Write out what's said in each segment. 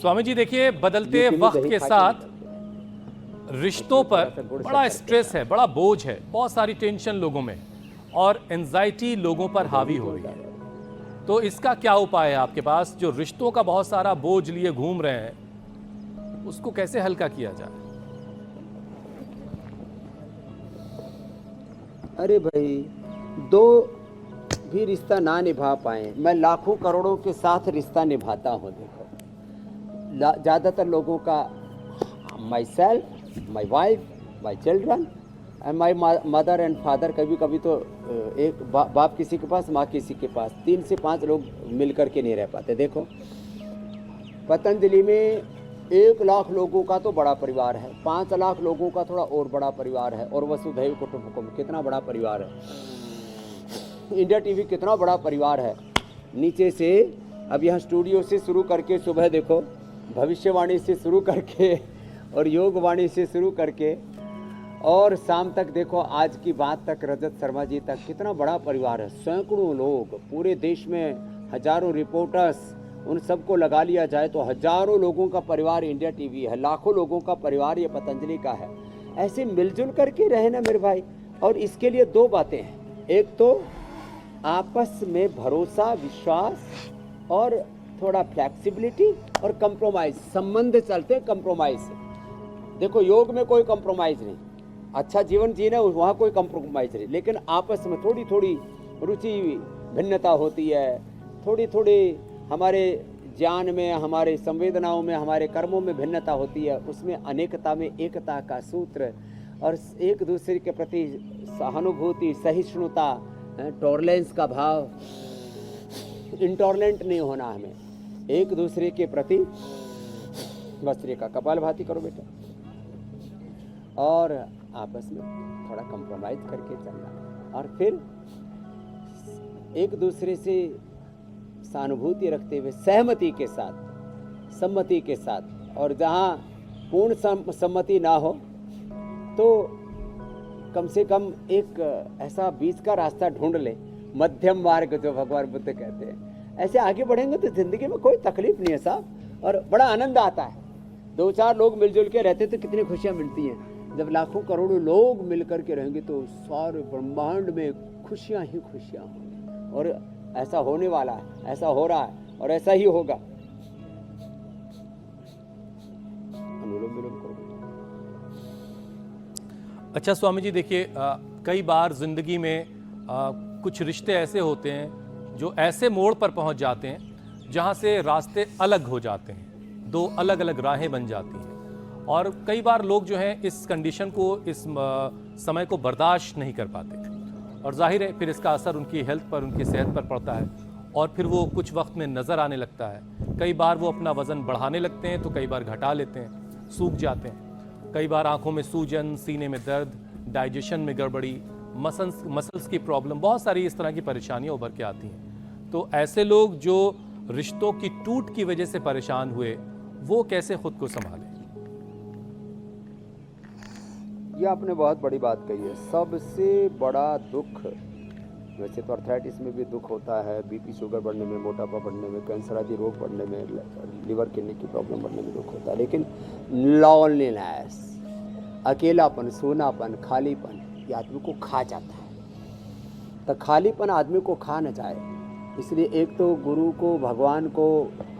स्वामी जी देखिए, बदलते वक्त के साथ रिश्तों पर बड़ा स्ट्रेस है, बड़ा बोझ है, बहुत सारी टेंशन लोगों में और एंजाइटी लोगों पर हावी हो रही है। तो इसका क्या उपाय है आपके पास? जो रिश्तों का बहुत सारा बोझ लिए घूम रहे हैं, उसको कैसे हल्का किया जाए? अरे भाई, दो भी रिश्ता ना निभा पाए, मैं लाखों करोड़ों के साथ रिश्ता निभाता हूँ। देखो, ज़्यादातर लोगों का my self, my wife, my children and my mother and father, कभी कभी तो एक बाप किसी के पास, माँ किसी के पास, 3 से 5 लोग मिलकर के नहीं रह पाते। देखो, पतंजलि में 1 लाख लोगों का तो बड़ा परिवार है, 5 लाख लोगों का थोड़ा और बड़ा परिवार है, और वसुधैव कुटुंबकम कितना बड़ा परिवार है। इंडिया टीवी कितना बड़ा परिवार है। नीचे से, अब यहाँ स्टूडियो से शुरू करके, सुबह देखो भविष्यवाणी से शुरू करके और योगवाणी से शुरू करके, और शाम तक देखो आज की बात तक, रजत शर्मा जी तक, कितना बड़ा परिवार है। सैकड़ों लोग, पूरे देश में हजारों रिपोर्टर्स, उन सबको लगा लिया जाए तो हजारों लोगों का परिवार इंडिया टीवी है, लाखों लोगों का परिवार ये पतंजलि का है। ऐसे मिलजुल करके रहे ना मेरे भाई। और इसके लिए 2 बातें हैं, एक तो आपस में भरोसा, विश्वास, और थोड़ा फ्लेक्सिबिलिटी और कंप्रोमाइज। संबंध चलते कंप्रोमाइज से। देखो, योग में कोई कंप्रोमाइज नहीं, अच्छा जीवन जीना वहाँ कोई कंप्रोमाइज नहीं, लेकिन आपस में थोड़ी थोड़ी रुचि भिन्नता होती है, थोड़ी थोड़ी हमारे ज्ञान में, हमारे संवेदनाओं में, हमारे कर्मों में भिन्नता होती है। उसमें अनेकता में एकता का सूत्र, और एक दूसरे के प्रति सहानुभूति, सहिष्णुता, टॉलरेंस का भाव, इंटॉलरेंट नहीं होना हमें एक दूसरे के प्रति। वस्त्री का कपालभाति करो बेटा, और आपस में थोड़ा कंप्रोमाइज करके चलना, और फिर एक दूसरे से सहानुभूति रखते हुए, सहमति के साथ, सम्मति के साथ। और जहाँ पूर्ण सम्मति ना हो तो कम से कम एक ऐसा बीच का रास्ता ढूंढ ले, मध्यम मार्ग जो भगवान बुद्ध कहते हैं। ऐसे आगे बढ़ेंगे तो जिंदगी में कोई तकलीफ नहीं है साहब, और बड़ा आनंद आता है। 2-4 लोग मिलजुल के रहते तो कितनी खुशियाँ मिलती हैं। जब लाखों करोड़ों लोग मिलकर के रहेंगे तो सारे ब्रह्मांड में खुशियाँ ही खुशियाँ होंगी। और ऐसा होने वाला है, ऐसा हो रहा है, और ऐसा ही होगा। अनुलोम विलोम करो। अच्छा स्वामी जी देखिए, कई बार जिंदगी में कुछ रिश्ते ऐसे होते हैं जो ऐसे मोड़ पर पहुंच जाते हैं जहां से रास्ते अलग हो जाते हैं, 2 अलग अलग राहें बन जाती हैं। और कई बार लोग जो हैं इस कंडीशन को, इस समय को बर्दाश्त नहीं कर पाते, और जाहिर है फिर इसका असर उनकी हेल्थ पर, उनकी सेहत पर पड़ता है, और फिर वो कुछ वक्त में नज़र आने लगता है। कई बार वो अपना वज़न बढ़ाने लगते हैं तो कई बार घटा लेते हैं, सूख जाते हैं। कई बार आंखों में सूजन, सीने में दर्द, डाइजेशन में गड़बड़ी, मसल्स की प्रॉब्लम, बहुत सारी इस तरह की परेशानियां उभर के आती हैं। तो ऐसे लोग जो रिश्तों की टूट की वजह से परेशान हुए, वो कैसे खुद को संभालें? ये आपने बहुत बड़ी बात कही है। सबसे बड़ा दुख, वैसे तो अर्थराइटिस में भी दुख होता है, बीपी शुगर बढ़ने में, मोटापा बढ़ने में, कैंसर आदि रोग बढ़ने में, लिवर किडनी की प्रॉब्लम बढ़ने में दुख होता है। लेकिन लॉनलीनेस, अकेलापन, सूनापन, खालीपन, ये आदमी को खा जाता है। तो खालीपन आदमी को खा न जाए, इसलिए एक तो गुरु को, भगवान को,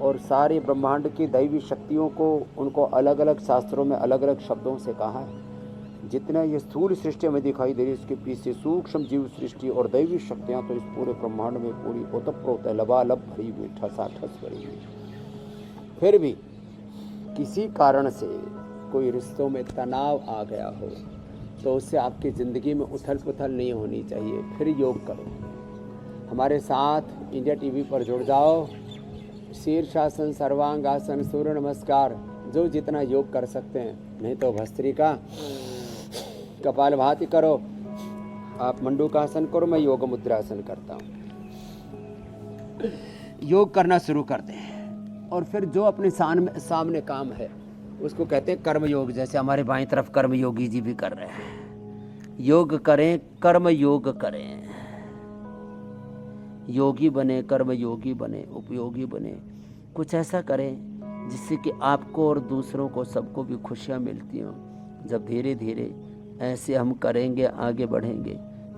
और सारे ब्रह्मांड की दैवी शक्तियों को, उनको अलग अलग शास्त्रों में अलग अलग शब्दों से कहा है। जितना ये स्थूल सृष्टि में दिखाई दे रही है, इसके पीछे सूक्ष्म जीव सृष्टि और दैवी शक्तियाँ तो इस पूरे ब्रह्मांड में पूरी ओतप्रोत है, लबालब भरी हुई, ठसाठस भरी हुई। फिर भी किसी कारण से कोई रिश्तों में तनाव आ गया हो तो उससे आपकी ज़िंदगी में उथल पुथल नहीं होनी चाहिए। फिर योग करो, हमारे साथ इंडिया टीवी पर जुड़ जाओ। शीर्षासन, सर्वांगासन, सूर्य नमस्कार, जो जितना योग कर सकते हैं, नहीं तो भस्त्रिका, कपालभाति करो, आप मंडूकासन करो, मैं योग मुद्रासन करता हूँ। योग करना शुरू कर दें, और फिर जो अपने सामने काम है उसको कहते हैं कर्म योग। जैसे हमारे बाईं तरफ कर्म योगी जी भी कर रहे हैं। योग करें, कर्म योग करें, योगी बने, कर्म योगी बने, उपयोगी बने। कुछ ऐसा करें जिससे कि आपको और दूसरों को सबको भी खुशियाँ मिलती हों। जब धीरे धीरे ऐसे हम करेंगे, आगे बढ़ेंगे,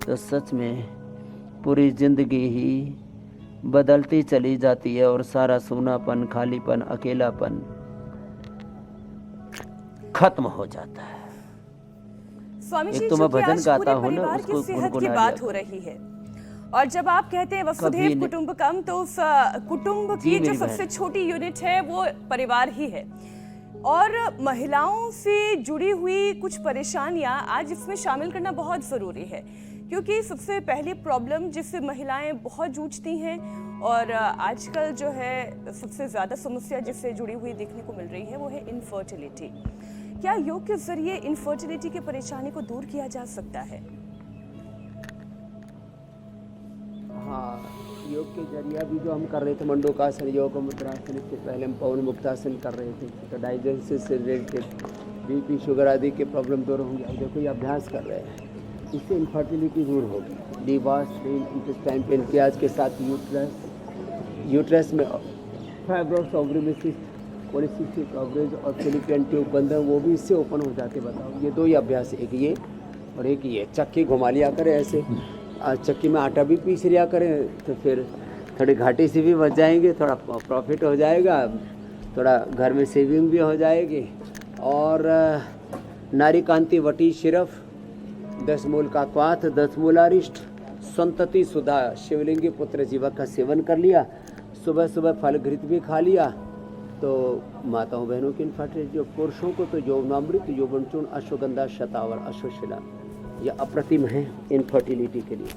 तो सच में पूरी ज़िंदगी ही बदलती चली जाती है और सारा सूनापन, खालीपन, अकेलापन खत्म हो जाता है। स्वामी जी, एक तो मैं चूंकि भजन आज गाता पूरे हूँ ना, परिवार उसको की सेहत की गुनगुना बात लिया हो करो। रही है, और जब आप कहते हैं वसुधैव कुटुंबकम, तो उस कुटुंब जी की जो मेरी सबसे बहन। छोटी यूनिट है वो परिवार ही है। और महिलाओं से जुड़ी हुई कुछ परेशानियां आज इसमें शामिल करना बहुत ज़रूरी है, क्योंकि सबसे पहली प्रॉब्लम जिससे महिलाएं बहुत जूझती हैं और आजकल जो है सबसे ज़्यादा समस्या जिससे जुड़ी हुई देखने को मिल रही है वो है इनफर्टिलिटी। क्या योग के जरिए इनफर्टिलिटी की परेशानी को दूर किया जा सकता है? हाँ, योग के जरिए अभी जो हम कर रहे थे मंडूकासन, योग मुद्रासन, इससे पहले हम पवन मुक्तासन कर रहे थे, तो डाइजेशन से रिलेटेड बीपी, शुगर आदि के प्रॉब्लम दूर होंगे। अब देखो ये अभ्यास कर रहे हैं, इससे इनफर्टिलिटी दूर होगी। लिवर, स्ट्रेन, इंटेस्टाइन, पेनक्रियाज के साथ यूट्रस में फाइब्रोस, ओवरीमिसिस, पॉलीसिस्टिक ओवरीज और फिलिपियन ट्यूब बंद है, वो भी इससे ओपन हो जाते। बताओ, ये दो ही अभ्यास, एक ये और एक ये। चक्की घुमा लिया करें ऐसे, चक्की में आटा भी पीस लिया करें, तो फिर थोड़ी घाटी से भी बच जाएंगे, थोड़ा प्रॉफिट हो जाएगा, थोड़ा घर में सेविंग भी हो जाएगी। और नारी कांति वटी सिरफ, 10 मूल का क्वाथ, 10 मूल अरिष्ट, संतति सुधा, शिवलिंगी पुत्र जीवक का सेवन कर लिया, सुबह सुबह फल घृत भी खा लिया, तो माताओं बहनों की इनफर्टिलिटी। पुरुषों को तो यौवनामृत, यौवनचूर्ण, अश्वगंधा, शतावर, अश्वशिला, यह अप्रतिम है इनफर्टिलिटी के लिए।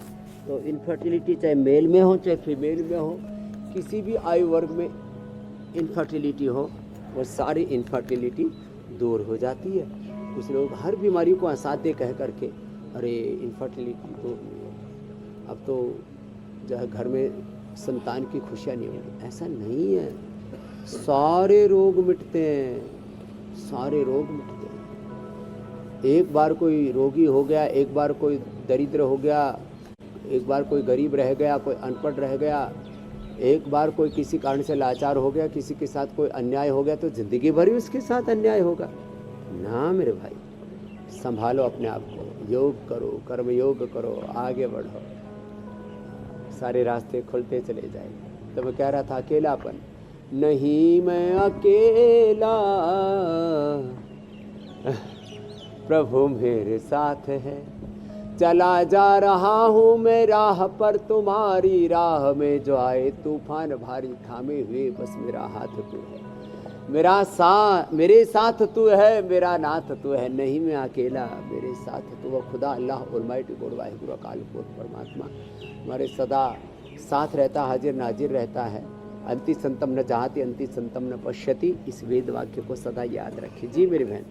तो इनफर्टिलिटी चाहे मेल में हो चाहे फीमेल में हो, किसी भी आयु वर्ग में इनफर्टिलिटी हो, वो सारी इनफर्टिलिटी दूर हो जाती है। कुछ लोग हर बीमारी को असाध्य कह करके, अरे इनफर्टिलिटी तो अब तो जो है घर में संतान की खुशियाँ नहीं होंगी, ऐसा नहीं है। सारे रोग मिटते हैं, सारे रोग मिटते हैं। एक बार कोई रोगी हो गया, एक बार कोई दरिद्र हो गया, एक बार कोई गरीब रह गया, कोई अनपढ़ रह गया, एक बार कोई किसी कारण से लाचार हो गया, किसी के साथ कोई अन्याय हो गया, तो ज़िंदगी भर ही उसके साथ अन्याय होगा ना। मेरे भाई, संभालो अपने आप को, योग करो, कर्म योग करो, आगे बढ़ो, सारे रास्ते खुलते चले जाएंगे। तो मैं कह रहा था अकेलापन नहीं, मैं अकेला, प्रभु मेरे साथ है, चला जा रहा हूँ मैं राह पर, तुम्हारी राह में जो आए तूफान भारी, थामे हुए बस मेरा हाथ तू है, मेरे साथ तू है, मेरा नाथ तू है, नहीं मैं अकेला, मेरे साथ तू। वह खुदा अल्लाह ऑलमाइटी गॉड वाहिगुरु अकाल पुरख परमात्मा हमारे सदा साथ रहता, हाजिर नाजिर रहता है। अंति संतम न चाहती, अंति संतम न पश्यति, इस वेद वाक्य को सदा याद रखिए। जी मेरी बहन।